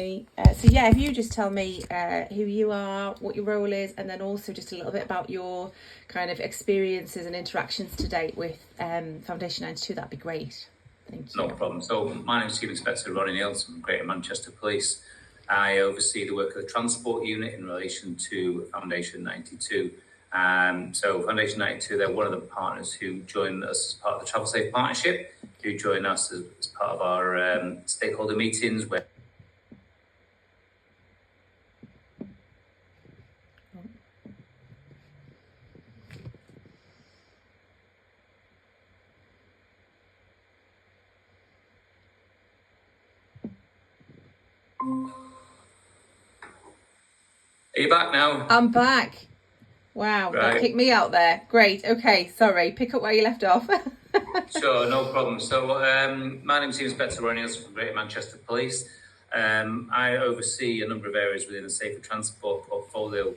So yeah, if you just tell me who you are, what your role is, and then also just a little bit about your kind of experiences and interactions to date with Foundation 92, that'd be great. Thank you. No problem. So my name is Chief Inspector Ronnie Niels from Greater Manchester Police. I oversee the work of the transport unit in relation to Foundation 92. So Foundation 92, they're one of the partners who joined us as part of the Travel Safe Partnership, who join us as part of our stakeholder meetings where Are you back now? I'm back. Wow, right. That kicked me out there. Great. Okay, sorry. Pick up where you left off. Sure, no problem. So my name is Chief Inspector Ronnie Niels from Greater Manchester Police. I oversee a number of areas within the safer transport portfolio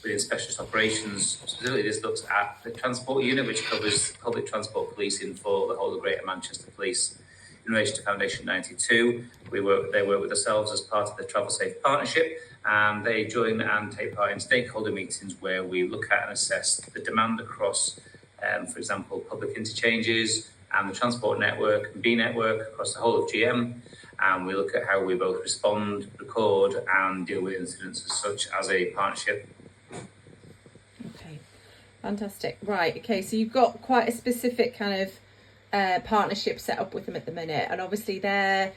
within specialist operations. Specifically, this looks at the transport unit, which covers public transport policing for the whole of Greater Manchester Police. In relation to Foundation 92, they work with ourselves as part of the Travel Safe Partnership, and they join and take part in stakeholder meetings where we look at and assess the demand across, for example, public interchanges and the transport network and B network across the whole of GM. And we look at how we both respond, record, and deal with incidents as such as a partnership. Okay, fantastic. Right, okay, so you've got quite a specific kind of partnership set up with them at the minute, and obviously their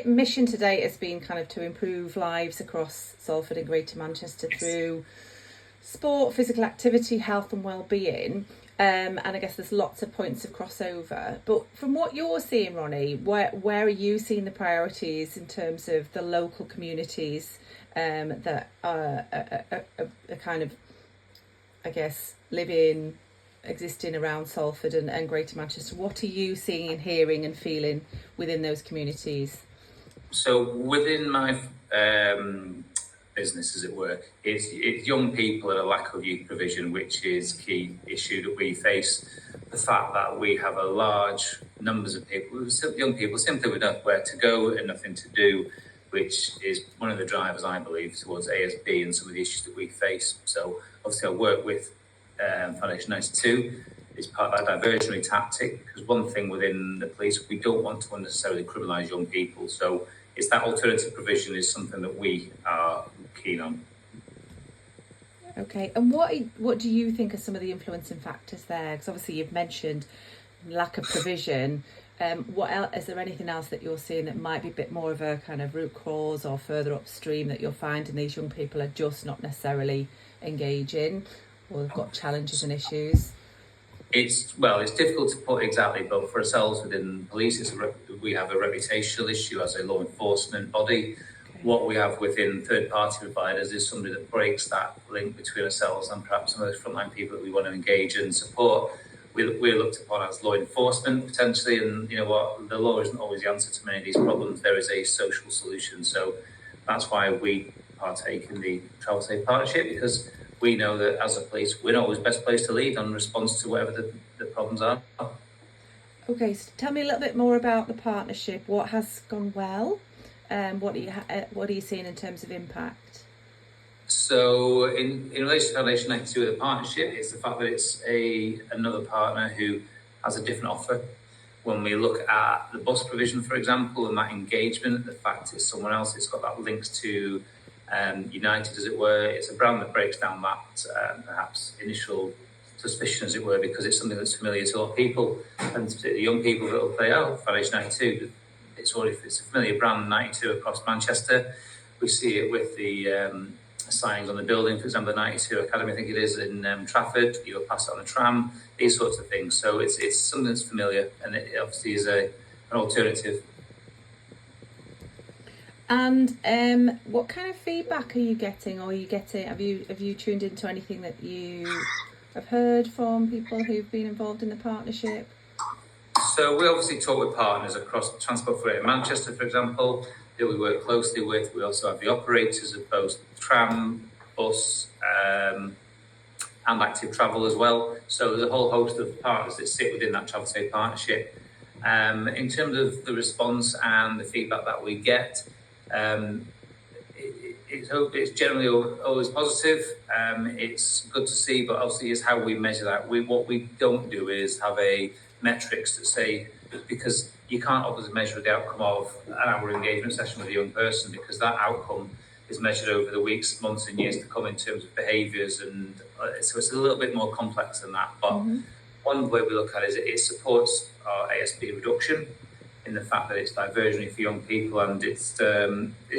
mission to date has been kind of to improve lives across Salford and Greater Manchester through sport, physical activity, health and well-being. And I guess there's lots of points of crossover. But from what you're seeing, Ronnie, where are you seeing the priorities in terms of the local communities that are kind of, I guess, existing around Salford and Greater Manchester? What are you seeing and hearing and feeling within those communities? So within my business, as it were, it's young people and a lack of youth provision, which is key issue that we face. The fact that we have a large numbers of people, young people, simply with nowhere to go and nothing to do, which is one of the drivers, I believe, towards ASB and some of the issues that we face. So obviously I work with Foundation 92 is part of that diversionary tactic, because one thing within the police, we don't want to unnecessarily criminalise young people. So it's that alternative provision is something that we are keen on. Okay, and what do you think are some of the influencing factors there? Because obviously you've mentioned lack of provision. What else, is there anything else that you're seeing that might be a bit more of a kind of root cause or further upstream that you're finding these young people are just not necessarily engaging, or they've got challenges and issues? It's difficult to put exactly, but for ourselves within police, we have a reputational issue as a law enforcement body. Okay. What we have within third-party providers is somebody that breaks that link between ourselves and perhaps some of those frontline people that we want to engage and support. We're looked upon as law enforcement potentially, and you know what, the law isn't always the answer to many of these problems. There is a social solution, so that's why we partake in the Travel Safe Partnership, because we know that as a police, we're not always best placed to lead on response to whatever the problems are. Okay, so tell me a little bit more about the partnership. What has gone well? What are you seeing in terms of impact? So in relation to Foundation 92 with the partnership, it's the fact that it's another partner who has a different offer. When we look at the bus provision, for example, and that engagement, the fact it's someone else, it's got that links to United, as it were. It's a brand that breaks down that perhaps initial suspicion, as it were, because it's something that's familiar to a lot of people, and particularly young people that will play out Foundation 92. It's a familiar brand, 92 across Manchester. We see it with the signings on the building, for example, the 92 Academy, I think it is, in Trafford. You'll pass it on a tram, these sorts of things. So it's something that's familiar, and it obviously is an alternative. And what kind of feedback are you getting, or have you tuned into anything that you have heard from people who've been involved in the partnership? So we obviously talk with partners across Transport for Greater Manchester, for example, that we work closely with. We also have the operators of both tram, bus, and active travel as well. So there's a whole host of partners that sit within that Travel Safe Partnership. In terms of the response and the feedback that we get, It's generally always positive. It's good to see, but obviously it's how we measure that. What we don't do is have a metrics that say, because you can't obviously measure the outcome of an hour engagement session with a young person, because that outcome is measured over the weeks, months and years to come in terms of behaviours, and so it's a little bit more complex than that. But one way we look at it is it supports our ASB reduction, in the fact that it's diversionary for young people, and it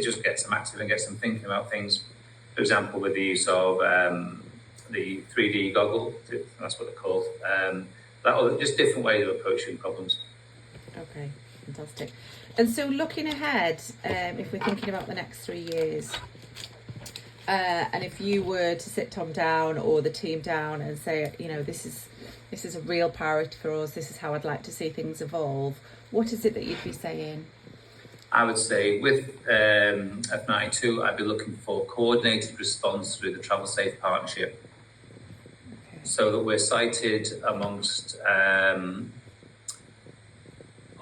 just gets them active and gets them thinking about things. For example, with the use of the 3D goggle, that's what they're called. Just different ways of approaching problems. Okay, fantastic. And so looking ahead, if we're thinking about the next 3 years, and if you were to sit Tom down or the team down and say, this is a real priority for us, this is how I'd like to see things evolve, what is it that you'd be saying? I would say with F92, I'd be looking for coordinated response through the Travel Safe Partnership. Okay. So that we're cited amongst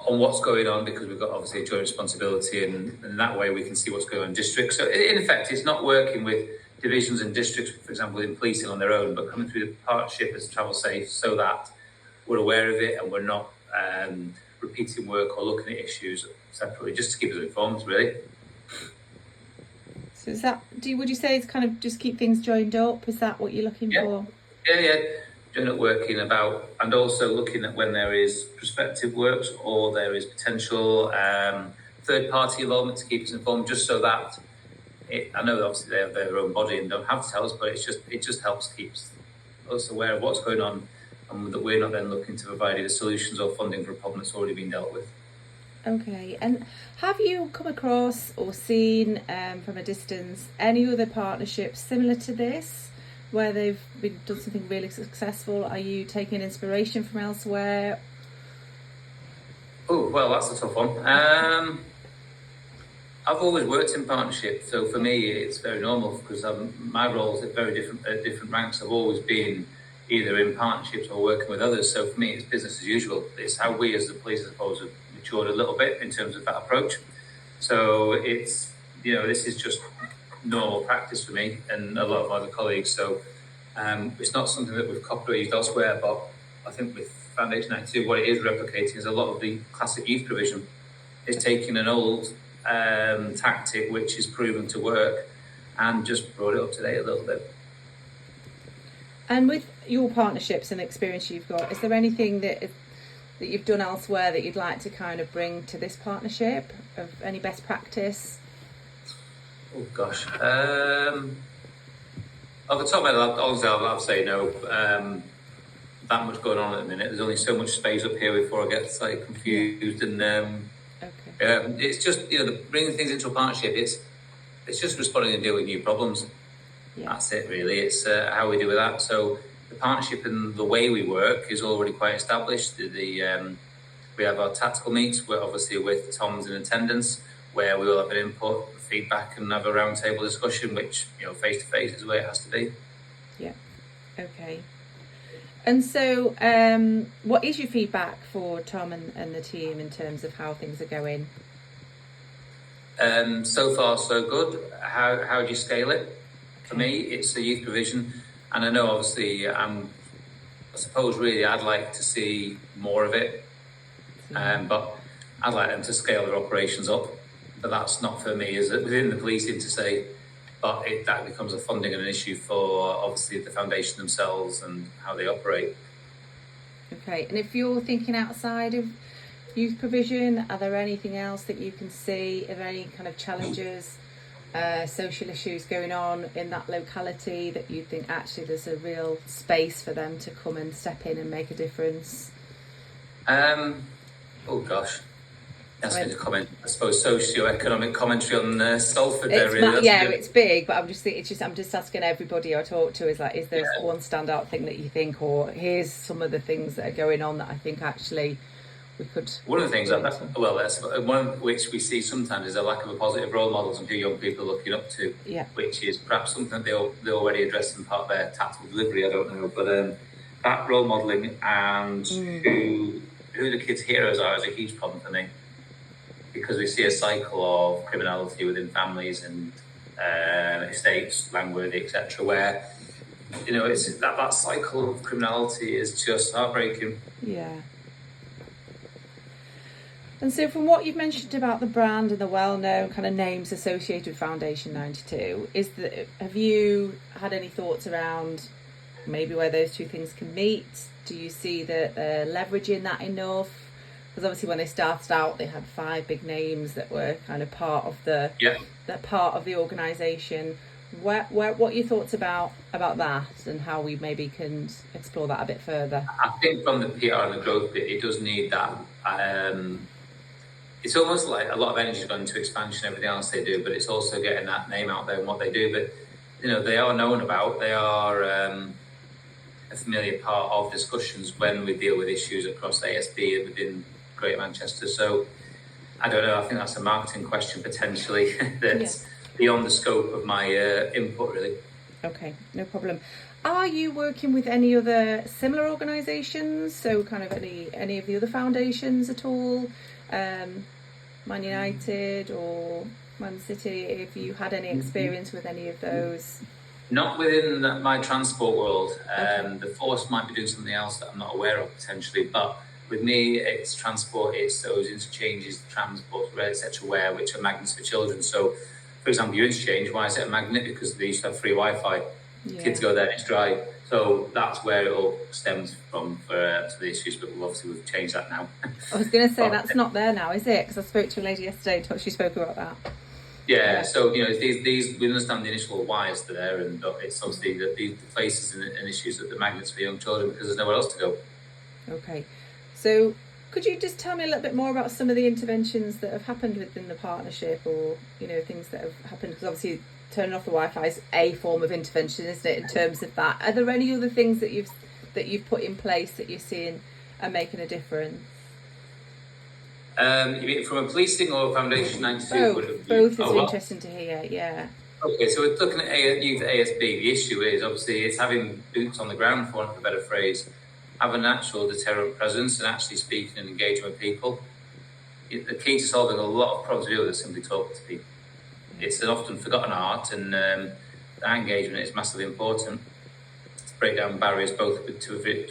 on what's going on, because we've got obviously a joint responsibility, and that way we can see what's going on in districts. So in effect, it's not working with divisions and districts, for example, in policing on their own, but coming through the partnership as Travel Safe, so that we're aware of it and we're not repeating work or looking at issues separately, just to keep us informed, really. So is that, would you say it's kind of just keep things joined up? Is that what you're looking for? Yeah. Doing it, working about, and also looking at when there is prospective works or there is potential third-party involvement to keep us informed, just so that I know that obviously they have their own body and don't have to tell us, but it just helps keep us aware of what's going on, and that we're not then looking to provide either solutions or funding for a problem that's already been dealt with. Okay, and have you come across or seen from a distance any other partnerships similar to this, where they've done something really successful? Are you taking inspiration from elsewhere? Oh, well, that's a tough one. I've always worked in partnership, so for me it's very normal, because my roles at different ranks have always been either in partnerships or working with others. So for me, it's business as usual. It's how we as the police, I suppose, have matured a little bit in terms of that approach. So it's, this is just normal practice for me and a lot of other colleagues. So it's not something that we've copied or used elsewhere, but I think with Foundation 92, what it is replicating is a lot of the classic youth provision. It's taking an old tactic which is proven to work and just brought it up to date a little bit. And with your partnerships and experience you've got, is there anything that you've done elsewhere that you'd like to kind of bring to this partnership, of any best practice? Oh gosh, off the top of my head, honestly, I'll say no. That much going on at the minute. There's only so much space up here before I get slightly confused. And it's just bringing things into a partnership. It's just responding and dealing with new problems. Yeah. That's it, really. It's how we deal with that. So the partnership and the way we work is already quite established. We have our tactical meets. We're obviously with Tom's in attendance, where we will have an input, feedback, and have a roundtable discussion, which face to face is the way it has to be. Yeah. Okay. And so, what is your feedback for Tom and the team in terms of how things are going? So far, so good. How do you scale it? For me, it's the youth provision, and I know obviously I suppose really I'd like to see more of it, but I'd like them to scale their operations up. But that's not for me, is it, within the policing to say, but that becomes a funding and an issue for obviously the foundation themselves and how they operate. Okay, and if you're thinking outside of youth provision, are there anything else that you can see? Are there any kind of challenges, social issues going on in that locality that you think actually there's a real space for them to come and step in and make a difference? Oh gosh. That's me to comment. I suppose socio-economic commentary on Salford. It's big, but I'm just asking everybody I talk to, is there one standout thing that you think, or here's some of the things that are going on that I think actually we could. One of the things that's one which we see sometimes is a lack of a positive role models and who young people are looking up to. Yeah. Which is perhaps something that they already address in part of their tactical delivery. I don't know, but that role modelling and who the kids' heroes are is a huge problem for me. because we see a cycle of criminality within families and estates, Langworthy, etc., where it's that cycle of criminality is just heartbreaking. Yeah. And so from what you've mentioned about the brand and the well-known kind of names associated with Foundation 92, have you had any thoughts around maybe where those two things can meet? Do you see that they're leveraging that enough? Because obviously when they started out, they had 5 big names that were kind of part of the organisation. What are your thoughts about that, and how we maybe can explore that a bit further? I think from the PR and the growth bit, it does need that. It's almost like a lot of energy is going into expansion, everything else they do, but it's also getting that name out there and what they do. But they are known about. They are a familiar part of discussions when we deal with issues across ASB and within Greater Manchester. So I don't know. I think that's a marketing question potentially that's beyond the scope of my input, really. Okay, no problem. Are you working with any other similar organisations? So kind of any of the other foundations at all? Man United or Man City, have you had any experience with any of those? Not within my transport world. The force might be doing something else that I'm not aware of potentially, but with me it's transport, it's those interchanges, transport, etc., which are magnets for children. So for example, your interchange, why is it a magnet? Because they used to have free Wi-Fi. Kids go there and it's dry. So that's where it all stems from for the issues, but we've changed that now. I was going to say that's not there now, is it? Because I spoke to a lady yesterday, she spoke about that. Yeah, so these we understand the initial why is there, and it's obviously that the places and issues that the magnets for young children because there's nowhere else to go. Okay, so could you just tell me a little bit more about some of the interventions that have happened within the partnership, or things that have happened? Because obviously turning off the Wi-Fi is a form of intervention, isn't it? In terms of that, are there any other things that you've put in place that you're seeing are making a difference? You mean from a policing or Foundation 92? Both is interesting to hear. Yeah. Okay, so we're looking at youth ASB. The issue is obviously it's having boots on the ground, for want of a better phrase, have an actual deterrent presence and actually speaking and engaging with people. The key to solving a lot of problems we deal with is simply talking to people. It's an often forgotten art, and that engagement is massively important to break down barriers, both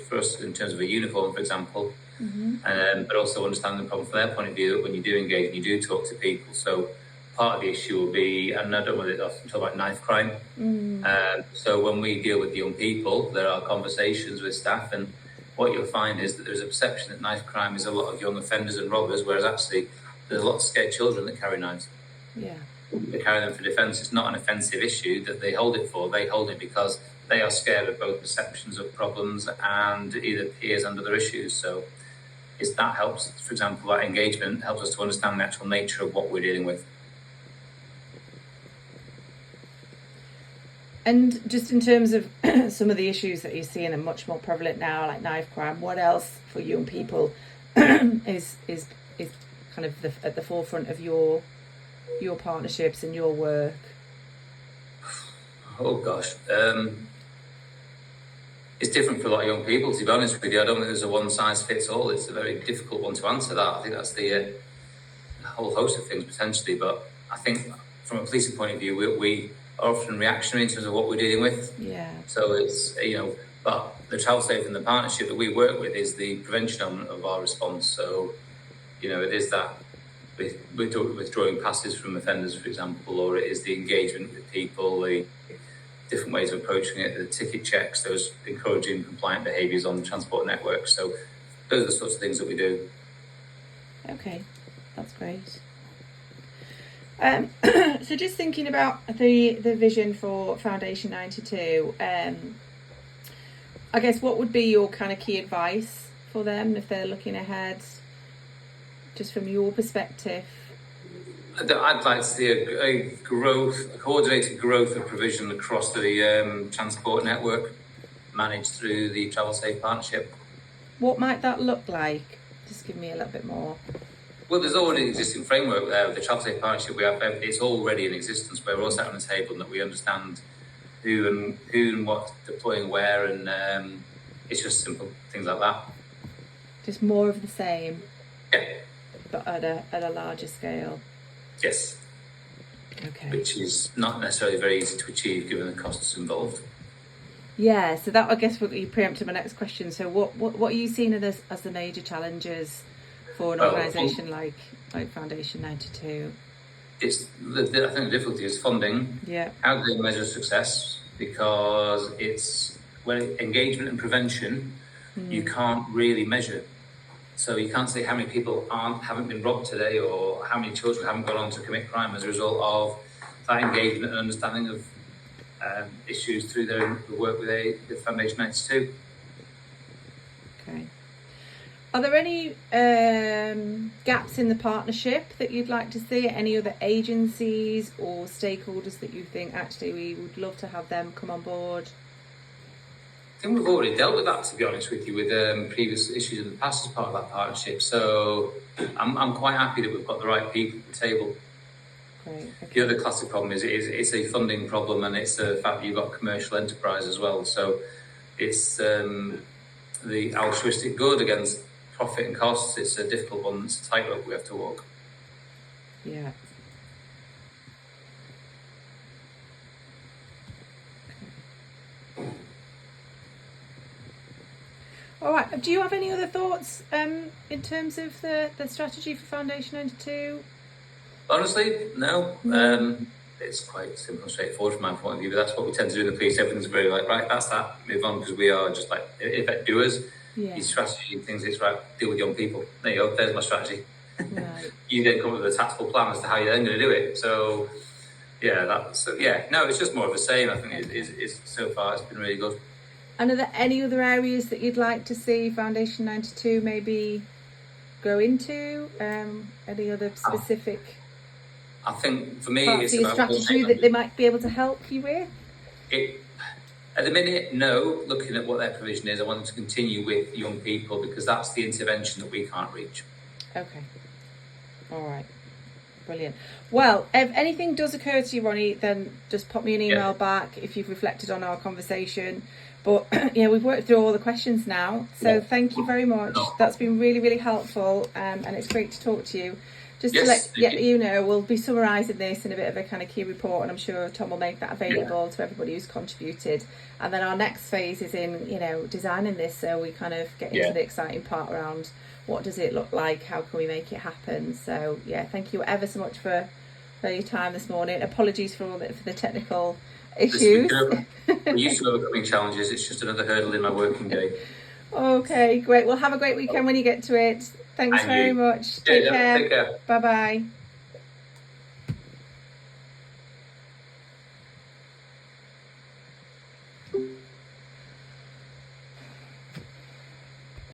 for us in terms of a uniform, for example, but also understand the problem from their point of view. That when you do engage and you do talk to people, so part of the issue will be, and I don't want to often talk about knife crime. So when we deal with young people, there are conversations with staff, and what you'll find is that there's a perception that knife crime is a lot of young offenders and robbers, whereas actually there's a lot of scared children that carry knives. Yeah. They carry them for defence. It's not an offensive issue that they hold it for. They hold it because they are scared of both perceptions of problems and either peers and other issues. So that helps, for example, that engagement helps us to understand the actual nature of what we're dealing with. And just in terms of some of the issues that you're seeing are much more prevalent now, like knife crime, what else for young people is kind of at the forefront of your partnerships and your work? Oh gosh, it's different for a lot of young people, to be honest with you. I don't think there's a one size fits all. It's a very difficult one to answer that. I think that's the whole host of things potentially, but I think from a policing point of view, we are often reactionary in terms of what we're dealing with. Yeah. So it's, but the Travel Safe and the partnership that we work with is the prevention element of our response. So, it is that withdrawing passes from offenders, for example, or it is the engagement with people, the different ways of approaching it, the ticket checks, those encouraging compliant behaviours on the transport network. So those are the sorts of things that we do. Okay, that's great. So just thinking about the vision for Foundation 92, I guess what would be your kind of key advice for them if they're looking ahead, just from your perspective? I'd like to see a coordinated growth of provision across the transport network, managed through the Travel Safe partnership. What might that look like? Just give me a little bit more. Well, there's already an existing framework there with the Travel Safe partnership. It's already in existence where we're all sat on the table and that we understand who and what's deploying where, and it's just simple things like that. Just more of the same. Yeah. but at a larger scale. Yes, Okay. which is not necessarily very easy to achieve given the costs involved. Yeah, so that, I guess, you preempted my next question. So what are you seeing as the major challenges for an organisation like Foundation 92? It's I think the difficulty is funding. Yeah. How do they measure success? Because it's engagement and prevention, you can't really measure. So you can't say how many people haven't been robbed today, or how many children haven't gone on to commit crime as a result of that engagement and understanding of issues through the work with Foundation 92. Okay. Are there any gaps in the partnership that you'd like to see? Any other agencies or stakeholders that you think actually we would love to have them come on board? I think we've already dealt with that, to be honest with you, with previous issues in the past as part of that partnership. So I'm quite happy that we've got the right people at the table. Great. Okay. The other classic problem is it's a funding problem, and it's the fact that you've got commercial enterprise as well. So it's the altruistic good against profit and costs. It's a difficult one. It's a tightrope we have to walk. Yeah. All right. Do you have any other thoughts in terms of the strategy for Foundation 92? Honestly, no. It's quite simple and straightforward from my point of view, but that's what we tend to do in the police. Everything's very right, that's that, move on, because we are just like, in fact, doers. Yeah. Your strategy and things, it's right, deal with young people. There you go, there's my strategy. Right. You then come up with a tactical plan as to how you're then going to do it. So, no, it's just more of the same. I think it's so far it's been really good. And are there any other areas that you'd like to see Foundation 92 maybe go into? Any other specific I think for me, parts it's of your about strategy that they might be able to help you with? At the minute, no. Looking at what their provision is, I want them to continue with young people because that's the intervention that we can't reach. Okay. All right. Brilliant. Well, if anything does occur to you, Ronnie, then just pop me an email back if you've reflected on our conversation. But we've worked through all the questions now. So thank you very much. That's been really, really helpful. And it's great to talk to you. Just to let you know, we'll be summarising this in a bit of a kind of key report, and I'm sure Tom will make that available to everybody who's contributed. And then our next phase is in, designing this, so we kind of get into the exciting part around what does it look like, how can we make it happen. So thank you ever so much for your time this morning. Apologies for the technical issues. We're used to overcoming challenges. It's just another hurdle in my working day. Okay, great. Well, have a great weekend when you get to it. Thanks very much. Take care. Take care. Bye-bye.